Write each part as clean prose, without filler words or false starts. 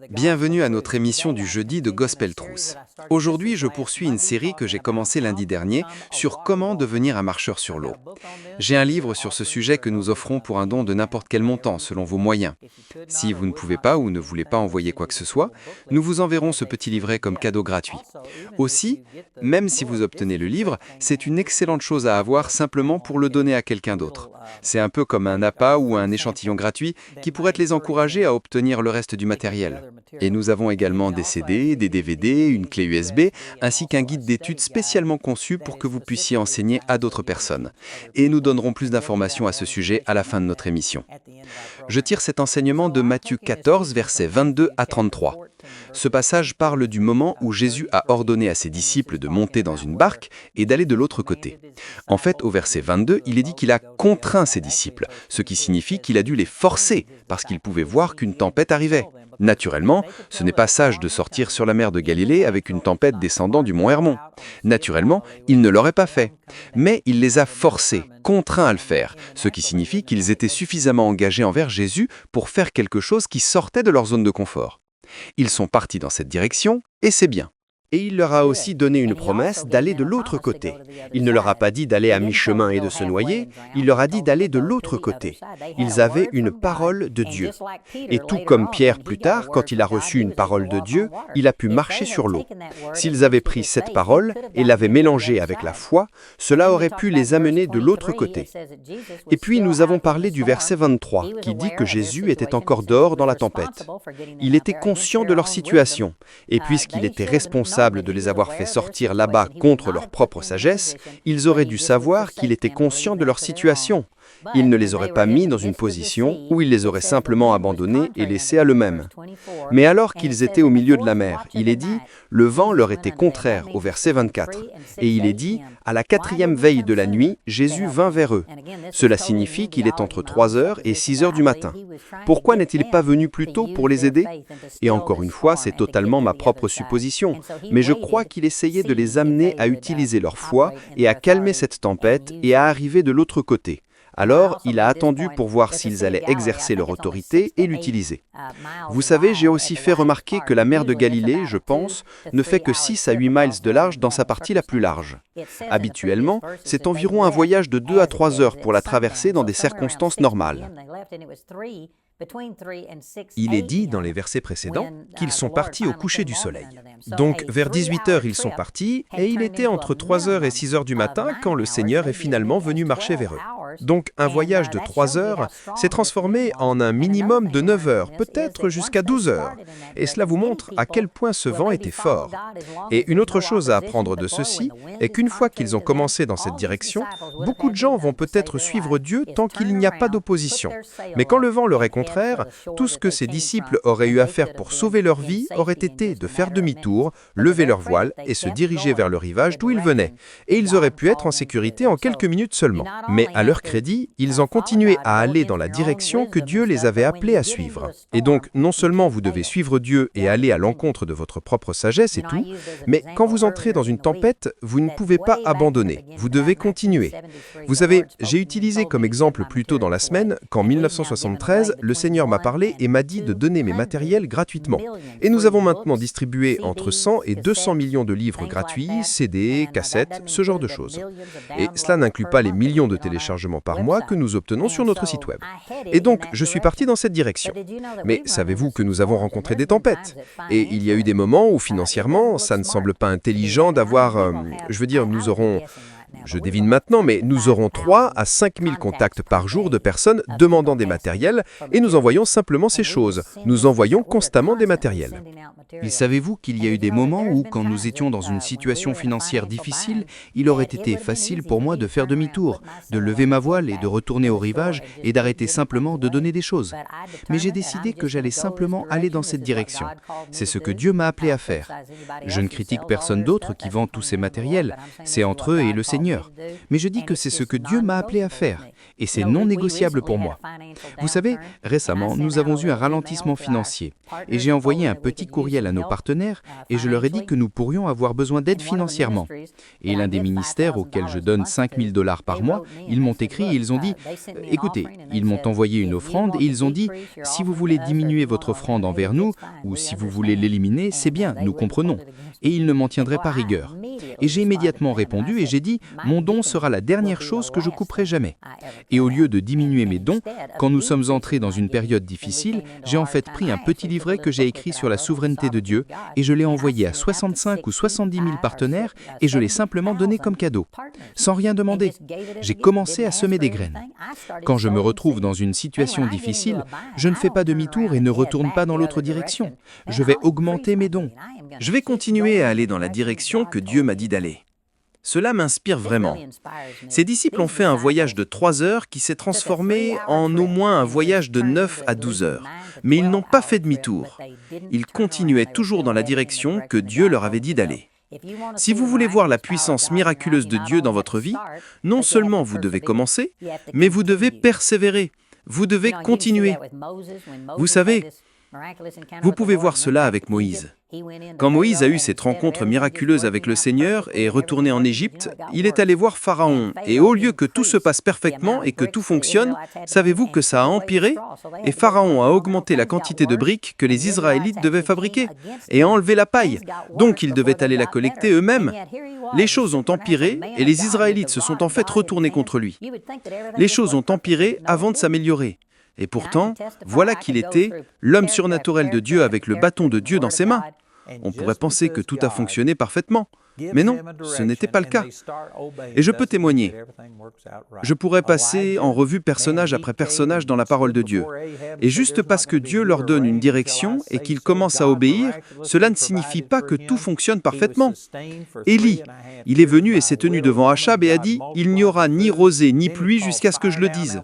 Bienvenue à notre émission du jeudi de Gospel Truth. Aujourd'hui, je poursuis une série que j'ai commencée lundi dernier sur comment devenir un marcheur sur l'eau. J'ai un livre sur ce sujet que nous offrons pour un don de n'importe quel montant, selon vos moyens. Si vous ne pouvez pas ou ne voulez pas envoyer quoi que ce soit, nous vous enverrons ce petit livret comme cadeau gratuit. Aussi, même si vous obtenez le livre, c'est une excellente chose à avoir simplement pour le donner à quelqu'un d'autre. C'est un peu comme un appât ou un échantillon gratuit qui pourrait les encourager à obtenir le reste du matériel. Et nous avons également des CD, des DVD, une clé USB, ainsi qu'un guide d'études spécialement conçu pour que vous puissiez enseigner à d'autres personnes. Et nous donnerons plus d'informations à ce sujet à la fin de notre émission. Je tire cet enseignement de Matthieu 14, versets 22 à 33. Ce passage parle du moment où Jésus a ordonné à ses disciples de monter dans une barque et d'aller de l'autre côté. En fait, au verset 22, il est dit qu'il a contraint ses disciples, ce qui signifie qu'il a dû les forcer, parce qu'il pouvait voir qu'une tempête arrivait. Naturellement, ce n'est pas sage de sortir sur la mer de Galilée avec une tempête descendant du mont Hermon. Naturellement, il ne l'aurait pas fait. Mais il les a forcés, contraints à le faire, ce qui signifie qu'ils étaient suffisamment engagés envers Jésus pour faire quelque chose qui sortait de leur zone de confort. Ils sont partis dans cette direction, et c'est bien. Et il leur a aussi donné une promesse d'aller de l'autre côté. Il ne leur a pas dit d'aller à mi-chemin et de se noyer, il leur a dit d'aller de l'autre côté. Ils avaient une parole de Dieu. Et tout comme Pierre plus tard, quand il a reçu une parole de Dieu, il a pu marcher sur l'eau. S'ils avaient pris cette parole et l'avaient mélangée avec la foi, cela aurait pu les amener de l'autre côté. Et puis nous avons parlé du verset 23, qui dit que Jésus était encore dehors dans la tempête. Il était conscient de leur situation, et puisqu'il était responsable de les avoir fait sortir là-bas contre leur propre sagesse, ils auraient dû savoir qu'il était conscient de leur situation. Il ne les aurait pas mis dans une position où il les aurait simplement abandonnés et laissés à eux-mêmes. Mais alors qu'ils étaient au milieu de la mer, il est dit, le vent leur était contraire, au verset 24. Et il est dit, à la 4e veille de la nuit, Jésus vint vers eux. Cela signifie qu'il est entre 3h et 6h du matin. Pourquoi n'est-il pas venu plus tôt pour les aider? Et encore une fois, c'est totalement ma propre supposition, mais je crois qu'il essayait de les amener à utiliser leur foi et à calmer cette tempête et à arriver de l'autre côté. Alors, il a attendu pour voir s'ils allaient exercer leur autorité et l'utiliser. Vous savez, j'ai aussi fait remarquer que la mer de Galilée, je pense, ne fait que 6 à 8 miles de large dans sa partie la plus large. Habituellement, c'est environ un voyage de 2 à 3 heures pour la traverser dans des circonstances normales. Il est dit dans les versets précédents qu'ils sont partis au coucher du soleil. Donc vers 18h ils sont partis et il était entre 3h et 6h du matin quand le Seigneur est finalement venu marcher vers eux. Donc un voyage de 3 heures s'est transformé en un minimum de 9 heures, peut-être jusqu'à 12 heures. Et cela vous montre à quel point ce vent était fort. Et une autre chose à apprendre de ceci est qu'une fois qu'ils ont commencé dans cette direction, beaucoup de gens vont peut-être suivre Dieu tant qu'il n'y a pas d'opposition. Mais quand le vent leur est contraire, tout ce que ces disciples auraient eu à faire pour sauver leur vie aurait été de faire demi-tour, lever leur voile et se diriger vers le rivage d'où ils venaient. Et ils auraient pu être en sécurité en quelques minutes seulement. Mais à leur crédit, ils ont continué à aller dans la direction que Dieu les avait appelés à suivre. Et donc, non seulement vous devez suivre Dieu et aller à l'encontre de votre propre sagesse et tout, mais quand vous entrez dans une tempête, vous ne pouvez pas abandonner. Vous devez continuer. Vous savez, j'ai utilisé comme exemple plus tôt dans la semaine qu'en 1973, le Seigneur m'a parlé et m'a dit de donner mes matériels gratuitement. Et nous avons maintenant distribué entre 100 et 200 millions de livres gratuits, CD, cassettes, ce genre de choses. Et cela n'inclut pas les millions de téléchargements par mois que nous obtenons sur notre site web. Et donc, je suis parti dans cette direction. Mais savez-vous que nous avons rencontré des tempêtes? Et il y a eu des moments où financièrement, ça ne semble pas intelligent d'avoir... nous aurons... Je devine maintenant, mais nous aurons 3 à 5 000 contacts par jour de personnes demandant des matériels et nous envoyons simplement ces choses. Nous envoyons constamment des matériels. Et savez-vous qu'il y a eu des moments où, quand nous étions dans une situation financière difficile, il aurait été facile pour moi de faire demi-tour, de lever ma voile et de retourner au rivage et d'arrêter simplement de donner des choses. Mais j'ai décidé que j'allais simplement aller dans cette direction. C'est ce que Dieu m'a appelé à faire. Je ne critique personne d'autre qui vend tous ces matériels. C'est entre eux et le Seigneur. Seigneur, mais je dis que c'est ce que Dieu m'a appelé à faire, et c'est non négociable pour moi. Vous savez, récemment, nous avons eu un ralentissement financier, et j'ai envoyé un petit courriel à nos partenaires, et je leur ai dit que nous pourrions avoir besoin d'aide financièrement. Et l'un des ministères auxquels je donne 5 000 $ par mois, ils m'ont écrit et ils ont dit « Écoutez, ils m'ont envoyé une offrande et ils ont dit « Si vous voulez diminuer votre offrande envers nous, ou si vous voulez l'éliminer, c'est bien, nous comprenons. » Et ils ne m'en tiendraient pas rigueur. Et j'ai immédiatement répondu et j'ai dit « Mon don sera la dernière chose que je couperai jamais. » Et au lieu de diminuer mes dons, quand nous sommes entrés dans une période difficile, j'ai en fait pris un petit livret que j'ai écrit sur la souveraineté de Dieu et je l'ai envoyé à 65 ou 70 000 partenaires et je l'ai simplement donné comme cadeau, sans rien demander. J'ai commencé à semer des graines. Quand je me retrouve dans une situation difficile, je ne fais pas demi-tour et ne retourne pas dans l'autre direction. Je vais augmenter mes dons. Je vais continuer à aller dans la direction que Dieu m'a dit d'aller. Cela m'inspire vraiment. Ces disciples ont fait un voyage de 3 heures qui s'est transformé en au moins un voyage de 9 à 12 heures. Mais ils n'ont pas fait demi-tour. Ils continuaient toujours dans la direction que Dieu leur avait dit d'aller. Si vous voulez voir la puissance miraculeuse de Dieu dans votre vie, non seulement vous devez commencer, mais vous devez persévérer. Vous devez continuer. Vous savez, vous pouvez voir cela avec Moïse. Quand Moïse a eu cette rencontre miraculeuse avec le Seigneur et est retourné en Égypte, il est allé voir Pharaon. Et au lieu que tout se passe parfaitement et que tout fonctionne, savez-vous que ça a empiré? Et Pharaon a augmenté la quantité de briques que les Israélites devaient fabriquer et a enlevé la paille. Donc ils devaient aller la collecter eux-mêmes. Les choses ont empiré et les Israélites se sont en fait retournés contre lui. Les choses ont empiré avant de s'améliorer. Et pourtant, voilà qu'il était, l'homme surnaturel de Dieu avec le bâton de Dieu dans ses mains. On pourrait penser que tout a fonctionné parfaitement. Mais non, ce n'était pas le cas. Et je peux témoigner. Je pourrais passer en revue personnage après personnage dans la parole de Dieu. Et juste parce que Dieu leur donne une direction et qu'ils commencent à obéir, cela ne signifie pas que tout fonctionne parfaitement. Élie, il est venu et s'est tenu devant Achab et a dit « Il n'y aura ni rosée ni pluie jusqu'à ce que je le dise. »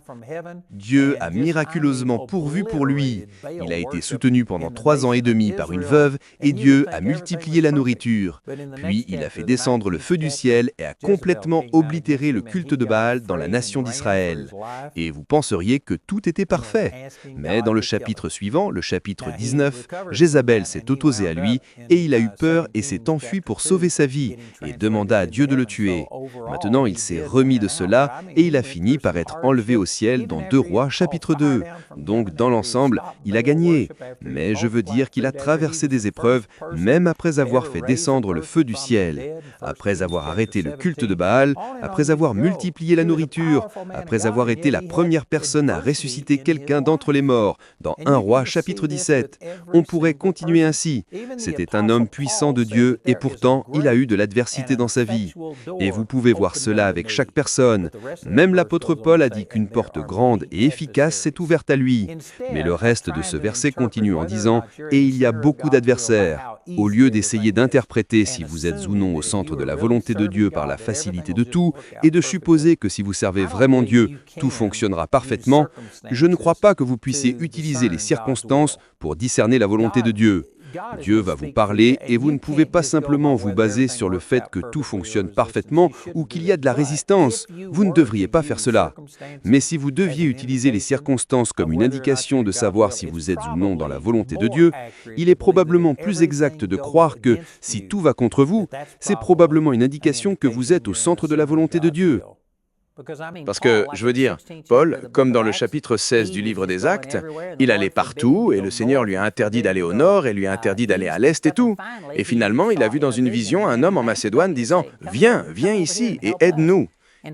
Dieu a miraculeusement pourvu pour lui. Il a été soutenu pendant 3 ans et demi par une veuve et Dieu a multiplié la nourriture. Puis il a fait descendre le feu du ciel et a complètement oblitéré le culte de Baal dans la nation d'Israël. Et vous penseriez que tout était parfait. Mais dans le chapitre suivant, le chapitre 19, Jézabel s'est opposée à lui et il a eu peur et s'est enfui pour sauver sa vie et demanda à Dieu de le tuer. Maintenant, il s'est remis de cela et il a fini par être enlevé au ciel dans 2 Rois chapitre 2. Donc dans l'ensemble, il a gagné. Mais je veux dire qu'il a traversé des épreuves même après avoir fait descendre le feu du ciel. Après avoir arrêté le culte de Baal, après avoir multiplié la nourriture, après avoir été la première personne à ressusciter quelqu'un d'entre les morts, dans 1 Roi chapitre 17. On pourrait continuer ainsi. C'était un homme puissant de Dieu et pourtant il a eu de l'adversité dans sa vie. Et vous pouvez voir cela avec chaque personne. Même l'apôtre Paul a dit qu'une porte grande et efficace s'est ouverte à lui. Mais le reste de ce verset continue en disant « Et il y a beaucoup d'adversaires ». Au lieu d'essayer d'interpréter si vous êtes ou non au centre de la volonté de Dieu par la facilité de tout, et de supposer que si vous servez vraiment Dieu, tout fonctionnera parfaitement, je ne crois pas que vous puissiez utiliser les circonstances pour discerner la volonté de Dieu. Dieu va vous parler et vous ne pouvez pas simplement vous baser sur le fait que tout fonctionne parfaitement ou qu'il y a de la résistance. Vous ne devriez pas faire cela. Mais si vous deviez utiliser les circonstances comme une indication de savoir si vous êtes ou non dans la volonté de Dieu, il est probablement plus exact de croire que si tout va contre vous, c'est probablement une indication que vous êtes au centre de la volonté de Dieu. Parce que, je veux dire, Paul, comme dans le chapitre 16 du livre des Actes, il allait partout et le Seigneur lui a interdit d'aller au nord et lui a interdit d'aller à l'est et tout. Et finalement, il a vu dans une vision un homme en Macédoine disant « Viens, viens ici et aide-nous ».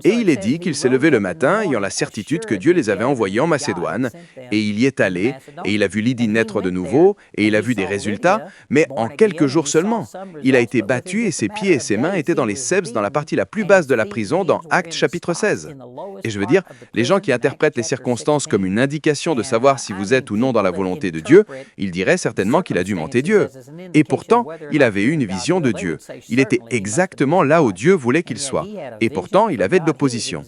Et il est dit qu'il s'est levé le matin ayant la certitude que Dieu les avait envoyés en Macédoine, et il y est allé, et il a vu Lydie naître de nouveau, et il a vu des résultats, mais en quelques jours seulement. Il a été battu et ses pieds et ses mains étaient dans les sepes dans la partie la plus basse de la prison dans Actes chapitre 16. Et je veux dire, les gens qui interprètent les circonstances comme une indication de savoir si vous êtes ou non dans la volonté de Dieu, ils diraient certainement qu'il a dû mentir Dieu. Et pourtant, il avait eu une vision de Dieu. Il était exactement là où Dieu voulait qu'il soit. Et pourtant, il avait de l'opposition.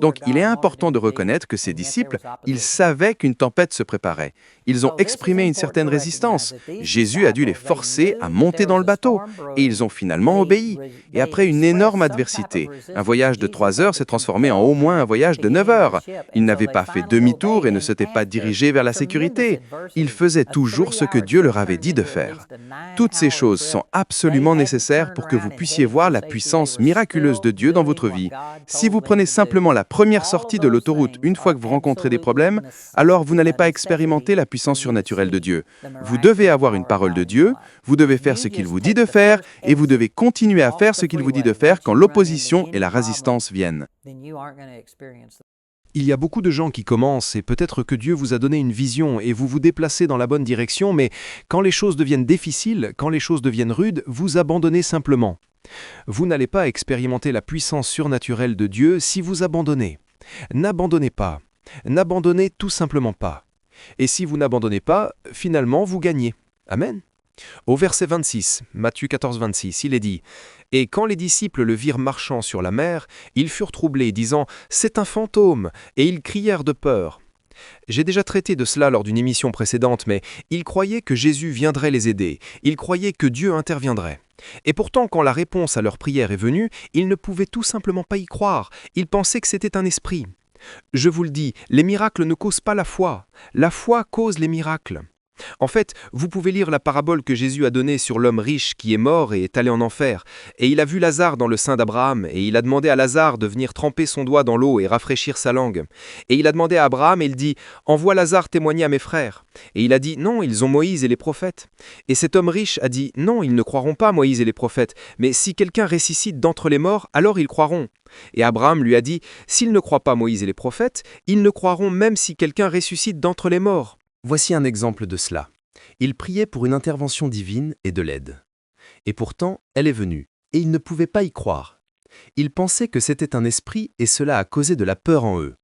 Donc il est important de reconnaître que ces disciples, ils savaient qu'une tempête se préparait. Ils ont exprimé une certaine résistance. Jésus a dû les forcer à monter dans le bateau et ils ont finalement obéi. Et après une énorme adversité, un voyage de 3 heures s'est transformé en au moins un voyage de 9 heures. Ils n'avaient pas fait demi-tour et ne s'étaient pas dirigés vers la sécurité. Ils faisaient toujours ce que Dieu leur avait dit de faire. Toutes ces choses sont absolument nécessaires pour que vous puissiez voir la puissance miraculeuse de Dieu dans votre vie. Si vous prenez simplement la première sortie de l'autoroute une fois que vous rencontrez des problèmes, alors vous n'allez pas expérimenter la puissance surnaturelle de Dieu. Vous devez avoir une parole de Dieu, vous devez faire ce qu'il vous dit de faire et vous devez continuer à faire ce qu'il vous dit de faire quand l'opposition et la résistance viennent. Il y a beaucoup de gens qui commencent et peut-être que Dieu vous a donné une vision et vous vous déplacez dans la bonne direction, mais quand les choses deviennent difficiles, quand les choses deviennent rudes, vous abandonnez simplement. Vous n'allez pas expérimenter la puissance surnaturelle de Dieu si vous abandonnez. N'abandonnez pas. N'abandonnez tout simplement pas. Et si vous n'abandonnez pas, finalement vous gagnez. Amen. Au verset 26, Matthieu 14, 26, il est dit « Et quand les disciples le virent marchant sur la mer, ils furent troublés, disant « C'est un fantôme !» et ils crièrent de peur. » J'ai déjà traité de cela lors d'une émission précédente, mais ils croyaient que Jésus viendrait les aider, ils croyaient que Dieu interviendrait. Et pourtant, quand la réponse à leur prière est venue, ils ne pouvaient tout simplement pas y croire, ils pensaient que c'était un esprit. Je vous le dis, les miracles ne causent pas la foi cause les miracles. En fait, vous pouvez lire la parabole que Jésus a donnée sur l'homme riche qui est mort et est allé en enfer. Et il a vu Lazare dans le sein d'Abraham, et il a demandé à Lazare de venir tremper son doigt dans l'eau et rafraîchir sa langue. Et il a demandé à Abraham, et il dit « Envoie Lazare témoigner à mes frères. » Et il a dit « Non, ils ont Moïse et les prophètes. » Et cet homme riche a dit « Non, ils ne croiront pas Moïse et les prophètes, mais si quelqu'un ressuscite d'entre les morts, alors ils croiront. » Et Abraham lui a dit « S'ils ne croient pas Moïse et les prophètes, ils ne croiront même si quelqu'un ressuscite d'entre les morts. » Voici un exemple de cela. Il priait pour une intervention divine et de l'aide. Et pourtant, elle est venue, et ils ne pouvaient pas y croire. Ils pensaient que c'était un esprit et cela a causé de la peur en eux.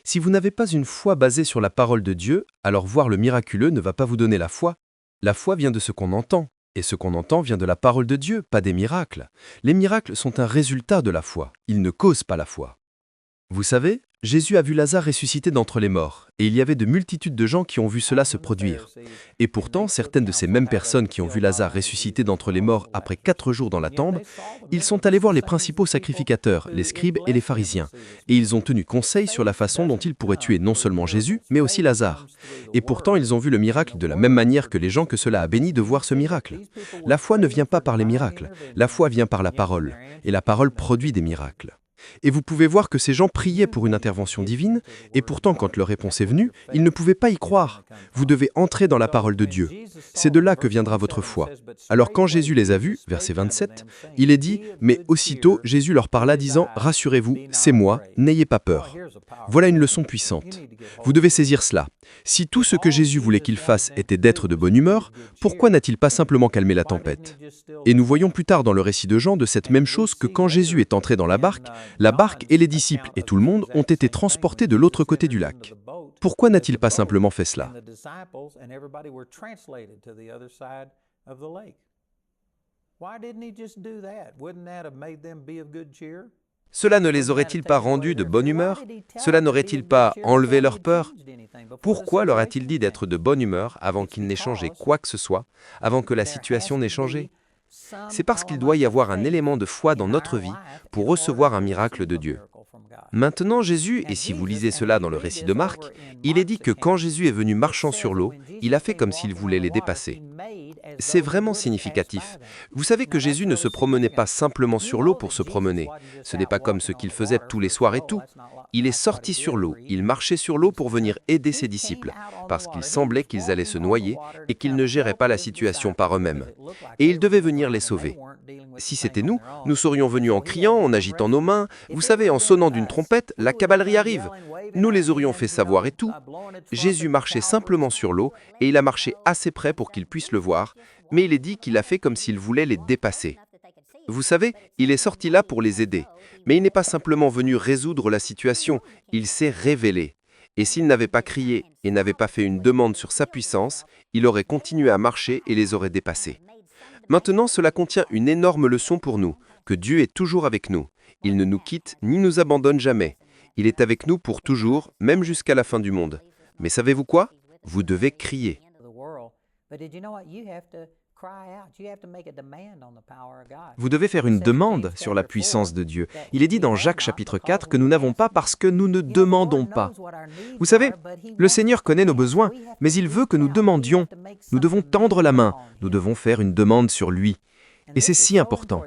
Si vous n'avez pas une foi basée sur la parole de Dieu, alors voir le miraculeux ne va pas vous donner la foi. La foi vient de ce qu'on entend, et ce qu'on entend vient de la parole de Dieu, pas des miracles. Les miracles sont un résultat de la foi, ils ne causent pas la foi. Vous savez, Jésus a vu Lazare ressusciter d'entre les morts, et il y avait de multitudes de gens qui ont vu cela se produire. Et pourtant, certaines de ces mêmes personnes qui ont vu Lazare ressusciter d'entre les morts après 4 jours dans la tombe, ils sont allés voir les principaux sacrificateurs, les scribes et les pharisiens, et ils ont tenu conseil sur la façon dont ils pourraient tuer non seulement Jésus, mais aussi Lazare. Et pourtant, ils ont vu le miracle de la même manière que les gens que cela a béni de voir ce miracle. La foi ne vient pas par les miracles, la foi vient par la parole, et la parole produit des miracles. Et vous pouvez voir que ces gens priaient pour une intervention divine, et pourtant quand leur réponse est venue, ils ne pouvaient pas y croire. Vous devez entrer dans la parole de Dieu. C'est de là que viendra votre foi. Alors quand Jésus les a vus, verset 27, il est dit « Mais aussitôt Jésus leur parla disant « Rassurez-vous, c'est moi, n'ayez pas peur ». Voilà une leçon puissante. Vous devez saisir cela. Si tout ce que Jésus voulait qu'ils fassent était d'être de bonne humeur, pourquoi n'a-t-il pas simplement calmé la tempête? Et nous voyons plus tard dans le récit de Jean de cette même chose que quand Jésus est entré dans la barque et les disciples et tout le monde ont été transportés de l'autre côté du lac. Pourquoi n'a-t-il pas simplement fait cela? Cela ne les aurait-il pas rendus de bonne humeur? Cela n'aurait-il pas enlevé leur peur? Pourquoi leur a-t-il dit d'être de bonne humeur avant qu'ils n'aient changé quoi que ce soit, avant que la situation n'ait changé? C'est parce qu'il doit y avoir un élément de foi dans notre vie pour recevoir un miracle de Dieu. Maintenant, Jésus, et si vous lisez cela dans le récit de Marc, il est dit que quand Jésus est venu marchant sur l'eau, il a fait comme s'il voulait les dépasser. C'est vraiment significatif. Vous savez que Jésus ne se promenait pas simplement sur l'eau pour se promener. Ce n'est pas comme ce qu'il faisait tous les soirs et tout. Il est sorti sur l'eau, il marchait sur l'eau pour venir aider ses disciples, parce qu'il semblait qu'ils allaient se noyer et qu'ils ne géraient pas la situation par eux-mêmes. Et il devait venir les sauver. Si c'était nous, nous serions venus en criant, en agitant nos mains, vous savez, en sonnant d'une trompette, la cavalerie arrive. Nous les aurions fait savoir et tout. Jésus marchait simplement sur l'eau et il a marché assez près pour qu'ils puissent le voir, mais il est dit qu'il a fait comme s'il voulait les dépasser. Vous savez, il est sorti là pour les aider, mais il n'est pas simplement venu résoudre la situation, il s'est révélé. Et s'il n'avait pas crié et n'avait pas fait une demande sur sa puissance, il aurait continué à marcher et les aurait dépassés. Maintenant, cela contient une énorme leçon pour nous, que Dieu est toujours avec nous. Il ne nous quitte ni nous abandonne jamais. Il est avec nous pour toujours, même jusqu'à la fin du monde. Mais savez-vous quoi? Vous devez crier. Vous devez faire une demande sur la puissance de Dieu. Il est dit dans Jacques chapitre 4 que nous n'avons pas parce que nous ne demandons pas. Vous savez, le Seigneur connaît nos besoins, mais il veut que nous demandions. Nous devons tendre la main, nous devons faire une demande sur lui. Et c'est si important.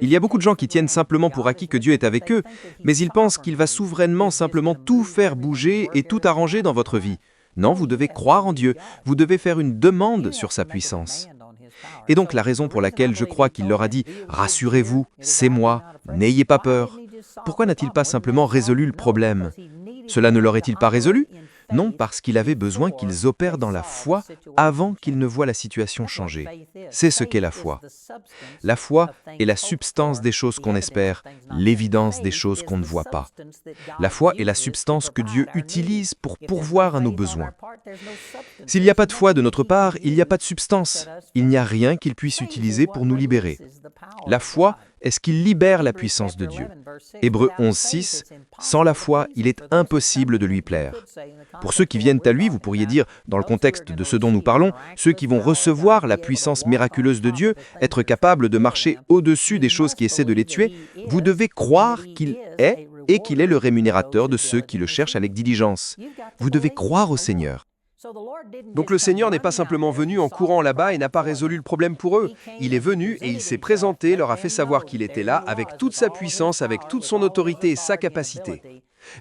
Il y a beaucoup de gens qui tiennent simplement pour acquis que Dieu est avec eux, mais ils pensent qu'il va souverainement simplement tout faire bouger et tout arranger dans votre vie. Non, vous devez croire en Dieu, vous devez faire une demande sur sa puissance. Et donc la raison pour laquelle je crois qu'il leur a dit « Rassurez-vous, c'est moi, n'ayez pas peur », pourquoi n'a-t-il pas simplement résolu le problème? Cela ne l'aurait-il pas résolu? Non, parce qu'il avait besoin qu'ils opèrent dans la foi avant qu'ils ne voient la situation changer. C'est ce qu'est la foi. La foi est la substance des choses qu'on espère, l'évidence des choses qu'on ne voit pas. La foi est la substance que Dieu utilise pour pourvoir à nos besoins. S'il n'y a pas de foi de notre part, il n'y a pas de substance. Il n'y a rien qu'il puisse utiliser pour nous libérer. La foi est ce qui libère la puissance de Dieu. Hébreux 11:6, sans la foi, il est impossible de lui plaire. Pour ceux qui viennent à lui, vous pourriez dire, dans le contexte de ce dont nous parlons, ceux qui vont recevoir la puissance miraculeuse de Dieu, être capables de marcher au-dessus des choses qui essaient de les tuer, vous devez croire qu'il est et qu'il est le rémunérateur de ceux qui le cherchent avec diligence. Vous devez croire au Seigneur. Donc le Seigneur n'est pas simplement venu en courant là-bas et n'a pas résolu le problème pour eux. Il est venu et il s'est présenté, leur a fait savoir qu'il était là avec toute sa puissance, avec toute son autorité et sa capacité.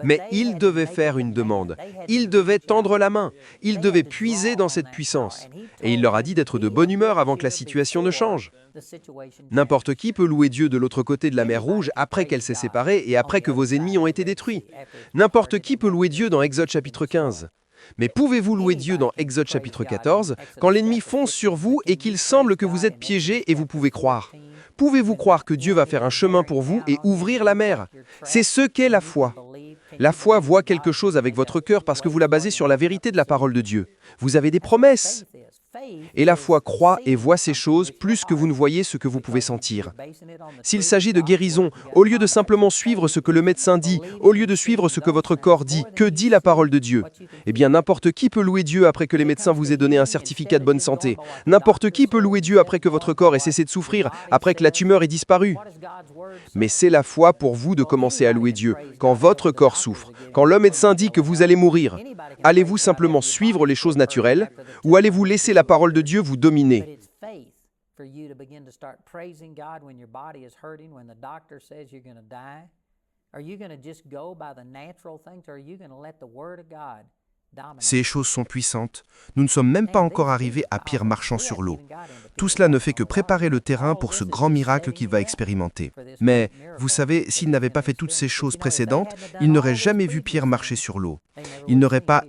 Mais ils devaient faire une demande, ils devaient tendre la main, ils devaient puiser dans cette puissance. Et il leur a dit d'être de bonne humeur avant que la situation ne change. N'importe qui peut louer Dieu de l'autre côté de la mer Rouge après qu'elle s'est séparée et après que vos ennemis ont été détruits. N'importe qui peut louer Dieu dans Exode chapitre 15. Mais pouvez-vous louer Dieu dans Exode chapitre 14 quand l'ennemi fonce sur vous et qu'il semble que vous êtes piégé et vous pouvez croire? Pouvez-vous croire que Dieu va faire un chemin pour vous et ouvrir la mer? C'est ce qu'est la foi. La foi voit quelque chose avec votre cœur parce que vous la basez sur la vérité de la parole de Dieu. Vous avez des promesses. Et la foi croit et voit ces choses plus que vous ne voyez ce que vous pouvez sentir. S'il s'agit de guérison, au lieu de simplement suivre ce que le médecin dit, au lieu de suivre ce que votre corps dit, que dit la parole de Dieu? Eh bien, n'importe qui peut louer Dieu après que les médecins vous aient donné un certificat de bonne santé. N'importe qui peut louer Dieu après que votre corps ait cessé de souffrir, après que la tumeur ait disparu. Mais c'est la foi pour vous de commencer à louer Dieu quand votre corps souffre, quand le médecin dit que vous allez mourir. Allez-vous simplement suivre les choses naturelles ou allez-vous laisser la parole de Dieu vous dominer? Ces choses sont puissantes. Nous ne sommes même pas encore arrivés à Pierre marchant sur l'eau. Tout cela ne fait que préparer le terrain pour ce grand miracle qu'il va expérimenter. Mais, vous savez, s'il n'avait pas fait toutes ces choses précédentes, il n'aurait jamais vu Pierre marcher sur l'eau. Il n'aurait pas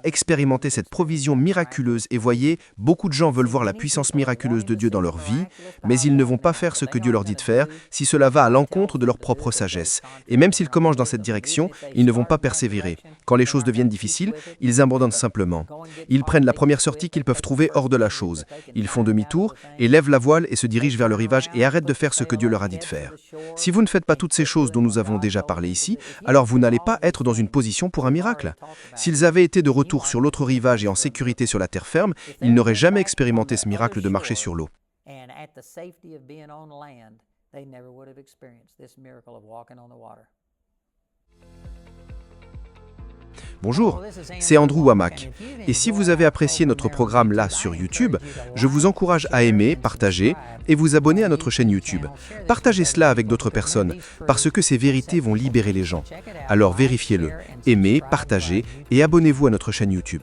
expérimenté cette provision miraculeuse. Et voyez, beaucoup de gens veulent voir la puissance miraculeuse de Dieu dans leur vie, mais ils ne vont pas faire ce que Dieu leur dit de faire si cela va à l'encontre de leur propre sagesse. Et même s'ils commencent dans cette direction, ils ne vont pas persévérer. Quand les choses deviennent difficiles, ils abandonnent simplement. Ils prennent la première sortie qu'ils peuvent trouver hors de la chose. Ils font demi-tour et lèvent la voile et se dirigent vers le rivage et arrêtent de faire ce que Dieu leur a dit de faire. Si vous ne faites pas toutes ces choses dont nous avons déjà parlé ici, alors vous n'allez pas être dans une position pour un miracle. S'ils avaient été de retour sur l'autre rivage et en sécurité sur la terre ferme, ils n'auraient jamais expérimenté ce miracle de marcher sur l'eau. Bonjour, c'est Andrew Wamack. Et si vous avez apprécié notre programme là sur YouTube, je vous encourage à aimer, partager et vous abonner à notre chaîne YouTube. Partagez cela avec d'autres personnes, parce que ces vérités vont libérer les gens. Alors vérifiez-le, aimez, partagez et abonnez-vous à notre chaîne YouTube.